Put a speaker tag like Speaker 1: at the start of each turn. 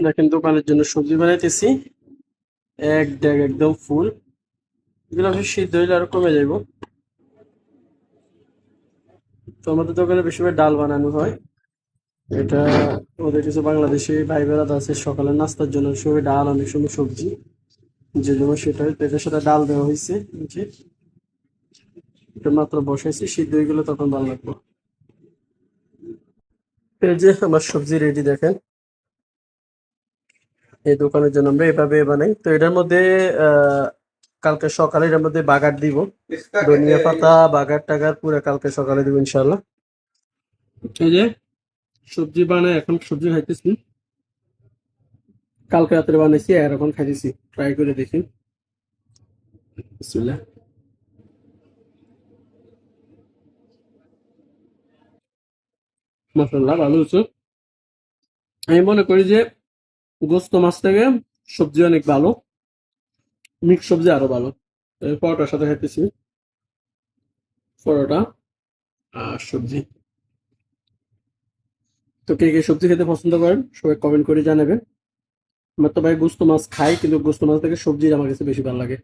Speaker 1: দেখেন দোকানের জন্য সবজি বানাইতেছি, এক ড্যাগ একদম ফুল। এগুলো অবশ্য সিদ্ধ হইলে আরো কমে যাইব। তো আমাদের দোকানে বেশিরভাগ ডাল বানানো হয়। এটা ওদের কিছু বাংলাদেশি ভাই বেড়াত আছে, সকালের নাস্তার জন্য সবাই ডাল, অনেক সময় সবজি, যে জন্য সেটা এটার সাথে ডাল দেওয়া হয়েছে। যে এটা মাত্র বসাইছি, সিদ্ধ হয়ে গেলে তখন ভালো লাগবে। এই যে আমার সবজি রেডি দেখেন। এই দোকানের জন্য আমরা এভাবে বানাই। তো এটার মধ্যে কালকে সকালে এটার মধ্যে বাগার দিব, ধনিয়া পাতা বাগার টাগার পুরো কালকে সকালে দিব ইনশাল্লাহ। এই যে সবজি বানাই, এখন সবজি খাইতেছি, কালকে রাত্রে বানাইছি আর এখন খাইতেছি। ট্রাই করে দেখি। বিসমিল্লাহ। মাশাআল্লাহ ভালো হয়েছে। আমি মনে করি যে গোস্ত মাছ থেকে সবজি অনেক ভালো, মিক্স সবজি আরো ভালো। পরোটার সাথে খাইতেছি, পরোটা আর সবজি। তো কে কে সবজি খেতে পছন্দ করেন সবাই কমেন্ট করে জানাবেন। আমার তো ভাই গোস্ত মাছ খাই, কিন্তু গোস্ত মাছ থেকে সবজি আমার কাছে বেশি ভালো লাগে।